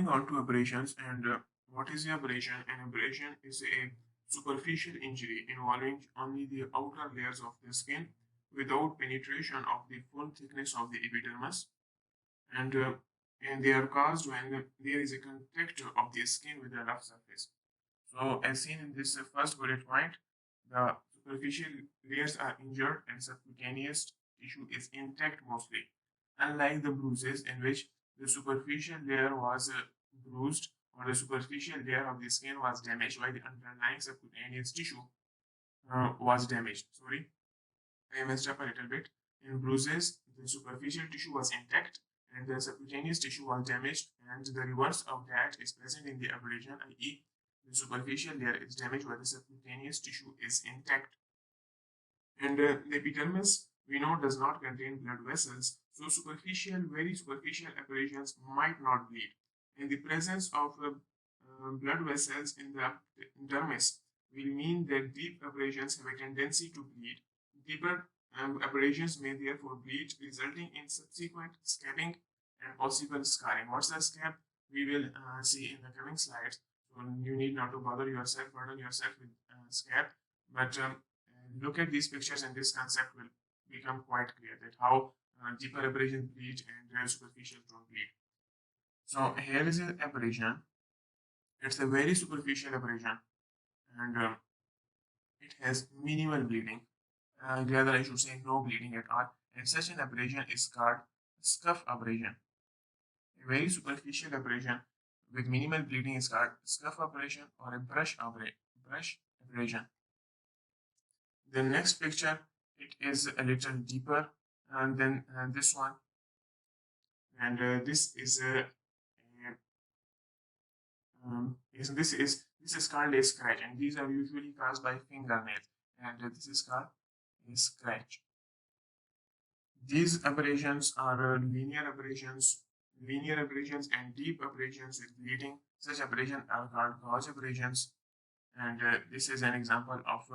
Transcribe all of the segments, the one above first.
Moving on to abrasions and what is the abrasion? An abrasion is a superficial injury involving only the outer layers of the skin without penetration of the full thickness of the epidermis, and uh, and they are caused when there is a contact of the skin with a rough surface. So, as seen in this first bullet point, the superficial layers are injured and subcutaneous tissue is intact mostly, unlike the bruises in which the superficial layer was bruised or the superficial layer of the skin was damaged while the underlying subcutaneous tissue was damaged. Sorry, I messed up a little bit. In bruises, the superficial tissue was intact and the subcutaneous tissue was damaged, and the reverse of that is present in the abrasion, i.e., the superficial layer is damaged while the subcutaneous tissue is intact. And the epidermis, we know, does not contain blood vessels, so superficial, very superficial abrasions might not bleed. In the presence of blood vessels in the dermis will mean that deep abrasions have a tendency to bleed. Deeper abrasions may therefore bleed, resulting in subsequent scabbing and possible scarring. What's the scab? We will see in the coming slides. So you need not to burden yourself with scab, but look at these pictures and this concept will become quite clear that how deeper abrasions bleed and superficial don't bleed. So here is an abrasion. It's a very superficial abrasion and it has minimal bleeding. Rather, I should say no bleeding at all. And such an abrasion is called scuff abrasion. A very superficial abrasion with minimal bleeding is called scuff abrasion or a brush abrasion. The next picture, it is a little deeper than this one, and this is called a scratch, and these are usually caused by fingernails, and this is called a scratch. These abrasions are linear abrasions and deep abrasions with bleeding. Such abrasions are called gouge abrasions, and this is an example of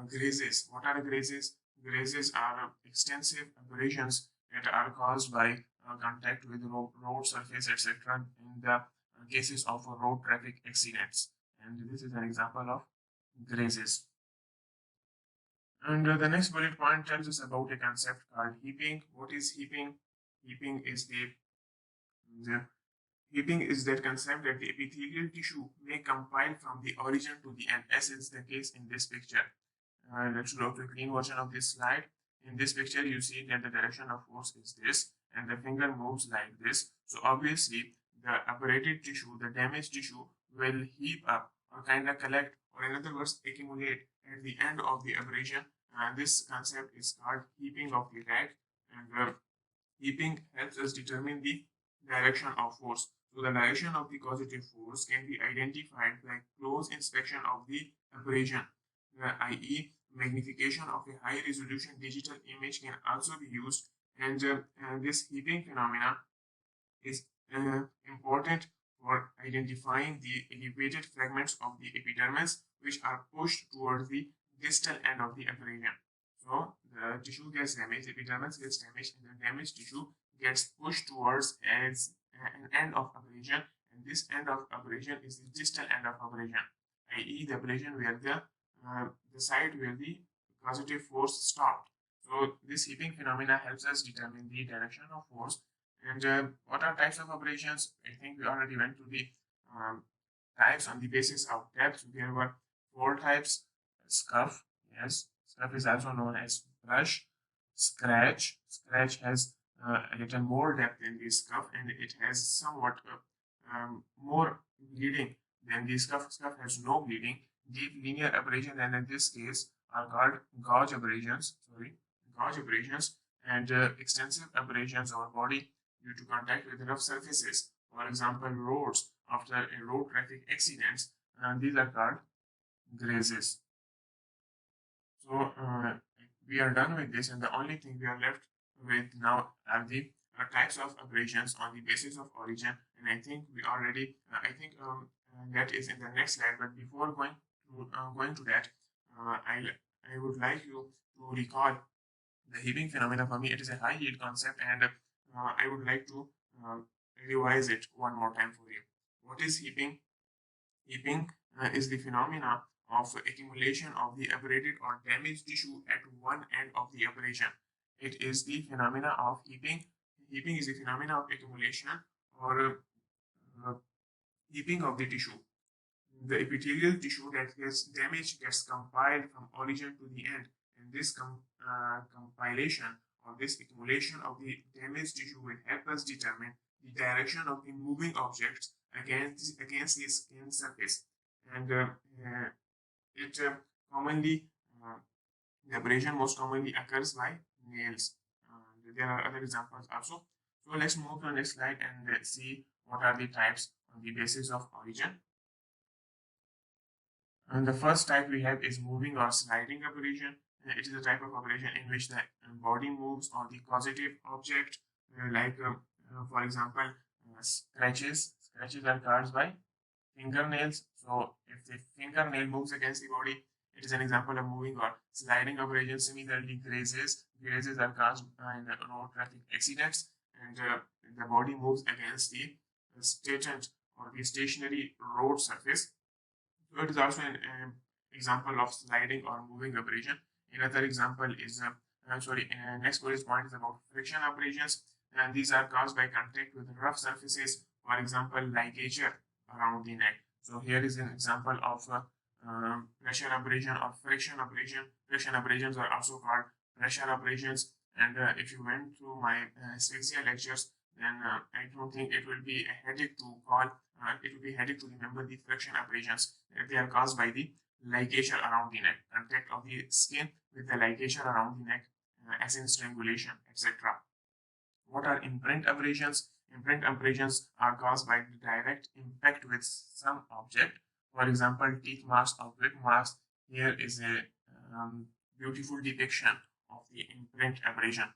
grazes. What are grazes? Grazes are extensive abrasions that are caused by contact with road surface, etc. in the cases of road traffic accidents. And this is an example of grazes. And the next bullet point tells us about a concept called heaping. What is heaping? Heaping is heaping is that concept that the epithelial tissue may compile from the origin to the end, as is the case in this picture. Let's go to a clean version of this slide. In this picture, you see that the direction of force is this, and the finger moves like this. So obviously, the abrated tissue, the damaged tissue, will heap up or kind of collect, or in other words, accumulate at the end of the abrasion. And this concept is called heaping of the attack. And heaping helps us determine the direction of force. So the direction of the causative force can be identified by close inspection of the abrasion, i.e. magnification of a high resolution digital image can also be used, and this heaping phenomena is important for identifying the elevated fragments of the epidermis which are pushed towards the distal end of the abrasion. So the tissue gets damaged, the epidermis gets damaged, and the damaged tissue gets pushed towards as an end of abrasion, and this end of abrasion is the distal end of abrasion, i.e. the abrasion where the side where the causative force stopped. So this heaping phenomena helps us determine the direction of force. And what are types of abrasions? I think we already went to the types on the basis of depth. There were 4 types. Scuff, yes, scuff is also known as brush. Scratch, scratch has a little more depth than the scuff, and it has somewhat more bleeding than the scuff. Scuff has no bleeding. Deep linear abrasion, and in this case are called gouge abrasions. Gouge abrasions, and extensive abrasions of body due to contact with rough surfaces. For example, roads after a road traffic accidents, and these are called grazes. So we are done with this, and the only thing we are left with now are the types of abrasions on the basis of origin. And I think we already, that is in the next slide. But before going to that, I would like you to recall the heaping phenomena. For me, it is a high yield concept, and I would like to revise it one more time for you. What is heaping? Heaping is the phenomena of accumulation of the abraded or damaged tissue at one end of the abrasion. It is the phenomena of heaping. Heaping is the phenomena of accumulation or uh, heaping of the tissue. The epithelial tissue that gets damaged gets compiled from origin to the end, and this compilation or this accumulation of the damaged tissue will help us determine the direction of the moving objects against the skin surface. And it commonly the abrasion most commonly occurs by nails. There are other examples also. So let's move to the next slide and see what are the types on the basis of origin. And the first type we have is moving or sliding abrasion. It is a type of abrasion in which the body moves on the causative object, for example, scratches. Scratches are caused by fingernails. So if the fingernail moves against the body, it is an example of moving or sliding abrasion. Similarly, grazes. Grazes are caused in road traffic accidents, and the body moves against the stagnant or the stationary road surface. So it is also an example of sliding or moving abrasion. Another example is, next bullet point is about friction abrasions, and these are caused by contact with rough surfaces, for example, ligature around the neck. So here is an example of pressure abrasion or friction abrasion. Friction abrasions are also called pressure abrasions. And if you went through my asphyxia lectures, then I don't think it will be a headache to call. It will be a headache to remember the friction abrasions. They are caused by the ligature around the neck, contact of the skin with the ligature around the neck, as in strangulation, etc. What are imprint abrasions? Imprint abrasions are caused by the direct impact with some object. For example, teeth marks or grip marks. Here is a beautiful depiction of the imprint abrasion.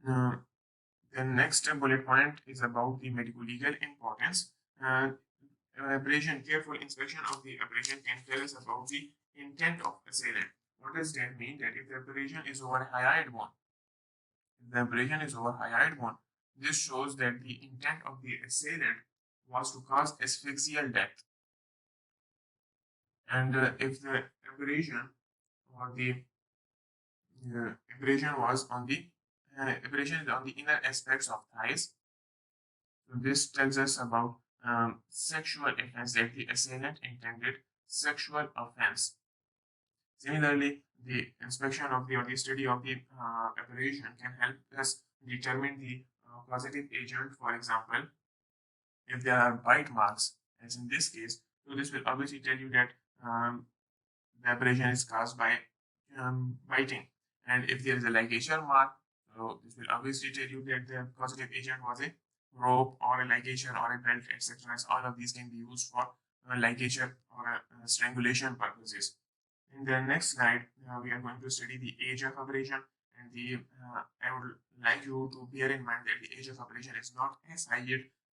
The next bullet point is about the medico-legal importance. Abrasion, careful inspection of the abrasion can tell us about the intent of assailant. What does that mean? That if the abrasion is over hyoid bone, this shows that the intent of the assailant was to cause asphyxial death. And if the abrasion or the abrasion was on the abrasion is on the inner aspects of thighs, so this tells us about sexual offense, that the assailant intended sexual offense. Similarly, the inspection of the or the study of the abrasion can help us determine the causative agent. For example, if there are bite marks, as in this case, so this will obviously tell you that the abrasion is caused by biting. And if there is a ligature mark, so this will obviously tell you that the causative agent was a rope or a ligature or a belt, etc. So all of these can be used for ligature or strangulation purposes. In the next slide, we are going to study the age of abrasion, and I would like you to bear in mind that the age of abrasion is not as high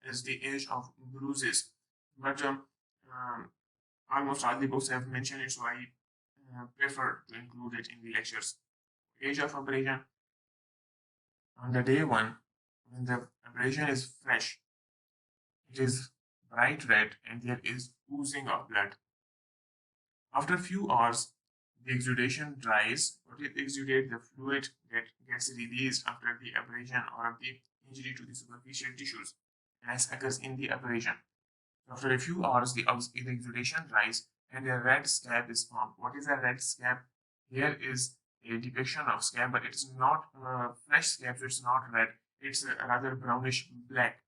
as the age of bruises, but almost all the books have mentioned it, so I prefer to include it in the lectures. Age of abrasion. On the day one, when the abrasion is fresh, it is bright red and there is oozing of blood. After a few hours, the exudation dries. What is exudate? The fluid that gets released after the abrasion or the injury to the superficial tissues, as occurs in the abrasion. After a few hours, the exudation dries and a red scab is formed. What is a red scab? Here is a depiction of scab, but it's not fresh scab, so it's not red. It's rather brownish black.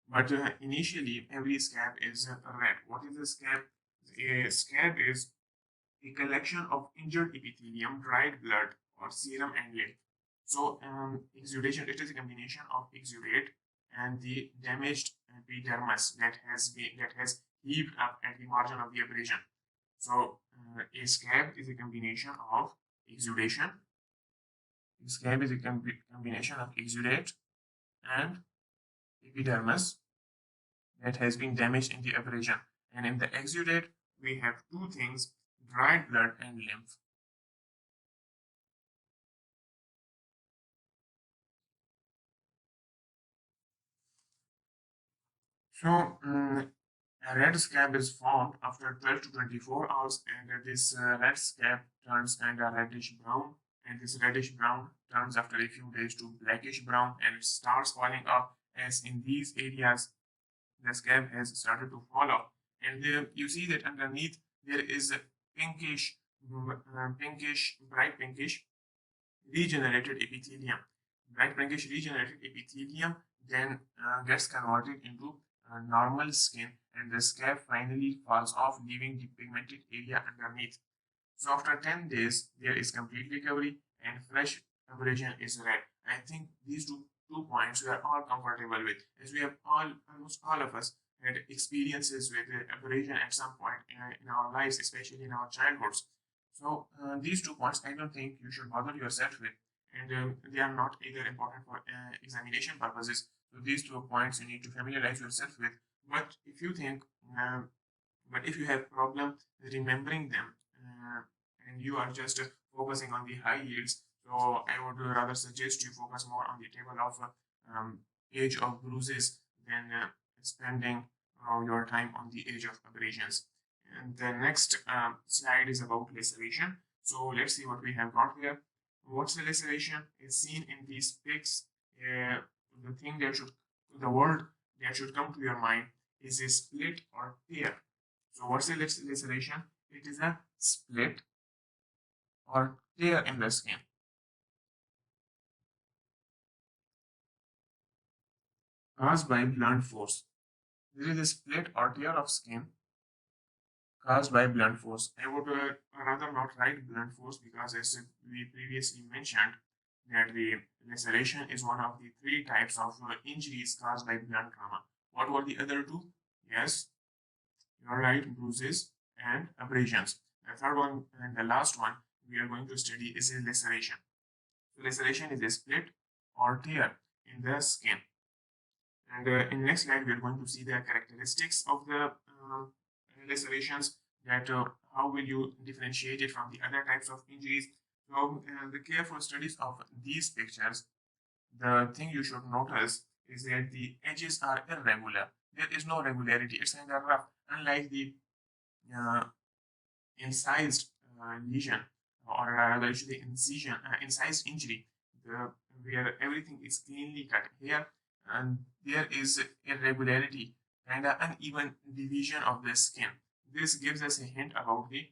But initially, every scab is red. What is a scab? A scab is a collection of injured epithelium, dried blood, or serum and lymph. So exudation, it is a combination of exudate and the damaged epidermis that has heaved up at the margin of the abrasion. So a scab is a combination of exudation. A scab is a combination of exudate and epidermis that has been damaged in the abrasion. And in the exudate, we have two things: dried blood and lymph. So, a red scab is formed after 12 to 24 hours, and this red scab turns kind of reddish brown, and this reddish brown turns after a few days to blackish brown, and it starts falling off. As in these areas, the scab has started to fall off, and you see that underneath there is a pinkish, bright pinkish regenerated epithelium. Bright pinkish regenerated epithelium then gets converted into normal skin, and the scab finally falls off, leaving the pigmented area underneath. So after 10 days, there is complete recovery and fresh abrasion is red. I think these two points we are all comfortable with, as we have almost all of us had experiences with abrasion at some point in our lives, especially in our childhoods. So these 2 points, I don't think you should bother yourself with, and they are not either important for examination purposes. So these 2 points you need to familiarize yourself with. But if you think, uh, but if you have problem remembering them, and you are just focusing on the high yields, so I would rather suggest you focus more on the table of age of bruises than spending your time on the age of abrasions. And the next slide is about laceration. So let's see what we have got here. What's the laceration? Is seen in these pics. Uh, the thing that should, the word that should come to your mind is a split or tear. So what's the laceration? It is a split or tear in the skin caused by blunt force. There is a split or tear of skin caused by blunt force. I would rather not write blunt force because, as we previously mentioned, that the laceration is one of the three types of injuries caused by blunt trauma. What were the other two? Yes, you're right, bruises and abrasions. The third one and the last one we are going to study is a laceration. So laceration is a split or tear in the skin. And in next slide, we are going to see the characteristics of the lacerations, that how will you differentiate it from the other types of injuries. So the careful studies of these pictures, the thing you should notice is that the edges are irregular. There is no regularity. It's kind of rough, unlike the uh, incised lesion, or rather should say incision, incised injury, the, where everything is cleanly cut. Here, and there is irregularity and an uneven division of the skin. This gives us a hint about the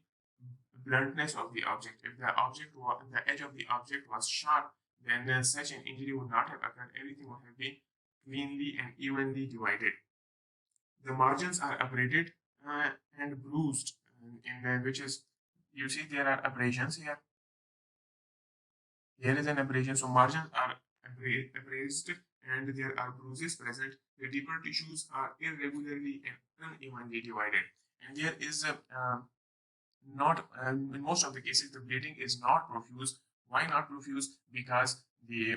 bluntness of the object. If the edge of the object was sharp, then such an injury would not have occurred. Everything would have been cleanly and evenly divided. The margins are abraded and bruised, in which is, you see there are abrasions here. Here is an abrasion, so margins are abrased and there are bruises present. The deeper tissues are irregularly and unevenly divided, and there is a not in most of the cases the bleeding is not profuse. Why not profuse? Because the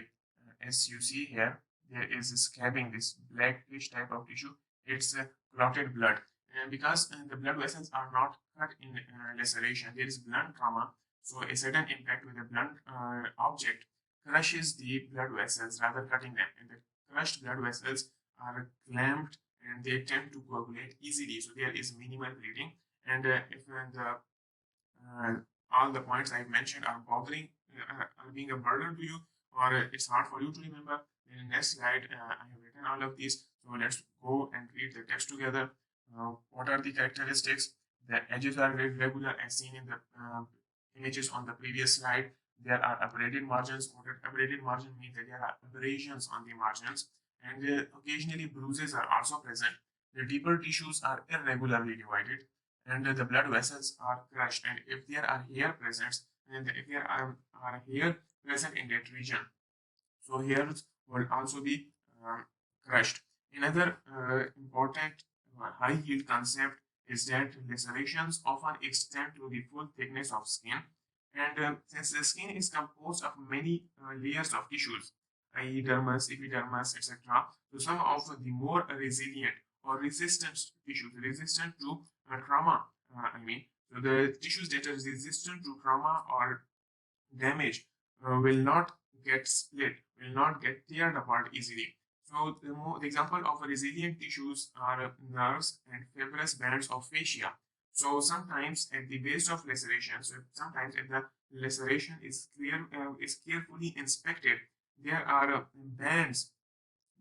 as you see here, there is scabbing, this blackish type of tissue. It's clotted blood, and because the blood vessels are not cut in laceration, there is blunt trauma. So a sudden impact with a blunt object crushes the blood vessels rather cutting them, and the crushed blood vessels are clamped and they tend to coagulate easily. So there is minimal bleeding, and if the uh, all the points I've mentioned are bothering, are being a burden to you, or it's hard for you to remember, in the next slide, I have written all of these. So let's go and read the text together. What are the characteristics? The edges are regular as seen in the images on the previous slide. There are abraded margins. What abraded margin means that there are abrasions on the margins, and occasionally bruises are also present. The deeper tissues are irregularly divided, and the blood vessels are crushed. And if there are hair present, and if there are hair present in that region, so hairs will also be crushed. Another important high yield concept is that lacerations often extend to the full thickness of skin, and since the skin is composed of many layers of tissues, i.e. dermis, epidermis, etc., so some of the more resilient or resistant tissues, resistant to trauma, so the tissues that are resistant to trauma or damage will not get split, will not get teared apart easily. So the example of resilient tissues are nerves and fibrous bands of fascia. So sometimes at the base of laceration, so sometimes if the laceration is carefully inspected, there are bands.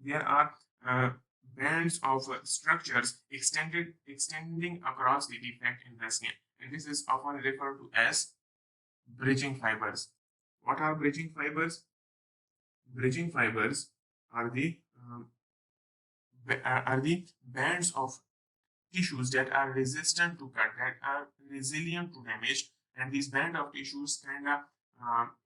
There are uh, bands of structures extending across the defect in the skin, and this is often referred to as bridging fibers. What are bridging fibers? Bridging fibers are the bands of tissues that are resistant to cut, that are resilient to damage, and these band of tissues kind of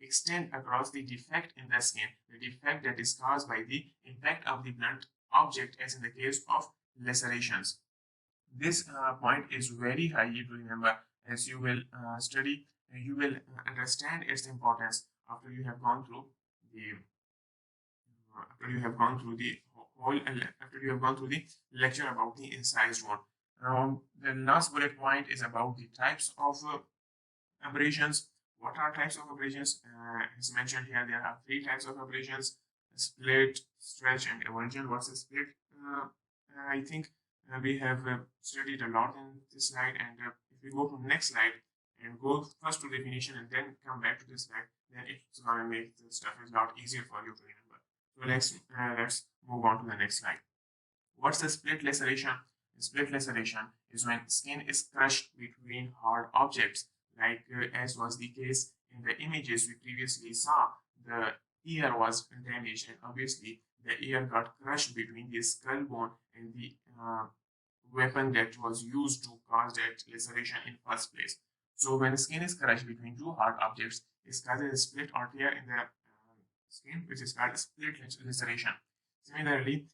extend across the defect in the skin, the defect that is caused by the impact of the blunt object, as in the case of lacerations. This point is very highly to remember, as you will study, you will understand its importance after you have gone through the after you have gone through the whole after you have gone through the lecture about the incised wound. The last bullet point is about the types of abrasions. What are types of abrasions? As mentioned here, there are three types of abrasions: split, stretch, and avulsion. What's a split? I think we have studied a lot in this slide, and if we go to the next slide and go first to definition and then come back to this slide, then it's gonna make the stuff a lot easier for you to remember. So let's move on to the next slide. What's the split laceration? Split laceration is when skin is crushed between hard objects, like as was the case in the images we previously saw. The ear was damaged, and obviously the ear got crushed between the skull bone and the weapon that was used to cause that laceration in first place. So when skin is crushed between two hard objects, it causes a split or tear in the skin, which is called split laceration. Similarly,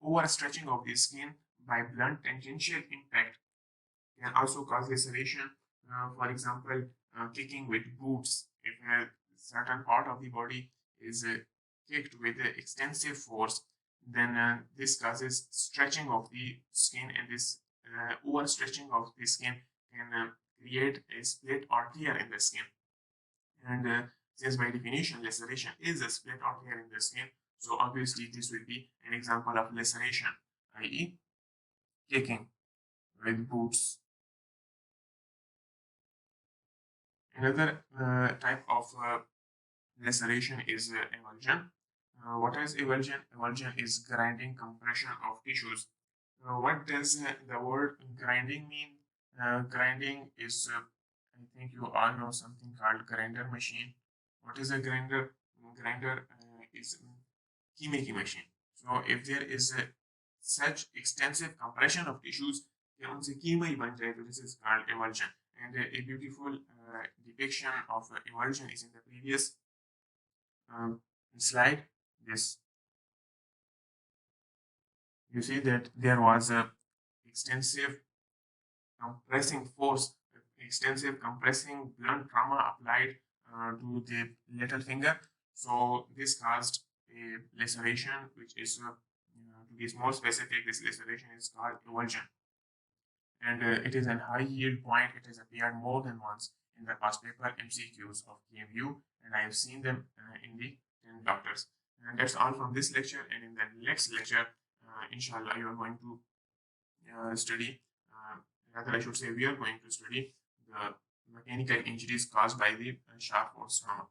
overstretching of the skin by blunt tangential impact can also cause laceration. For example, kicking with boots. If a certain part of the body is kicked with extensive force, then this causes stretching of the skin, and this overstretching of the skin can create a split or tear in the skin. And since by definition laceration is a split or tear in the skin, so obviously this will be an example of laceration, i.e. kicking with boots. Another type of laceration is avulsion. What is avulsion? Avulsion is grinding compression of tissues. What does the word grinding mean? Grinding is, I think you all know something called grinder machine. What is a grinder? Grinder is key making machine. So if there is such extensive compression of tissues, then उनसे कीमा ही बन जाए, तो this is called avulsion. And a beautiful depiction of avulsion is in the previous slide. This you see that there was a extensive compressing force, extensive compressing blunt trauma applied to the little finger. So this caused a laceration, which is to be more specific, this laceration is called avulsion. And it is a high yield point. It has appeared more than once in the past paper MCQs of KMU, and I have seen them in the 10 doctors. And that's all from this lecture. And in the next lecture, inshallah, you are going to study, rather I should say we are going to study the mechanical injuries caused by the sharp force trauma.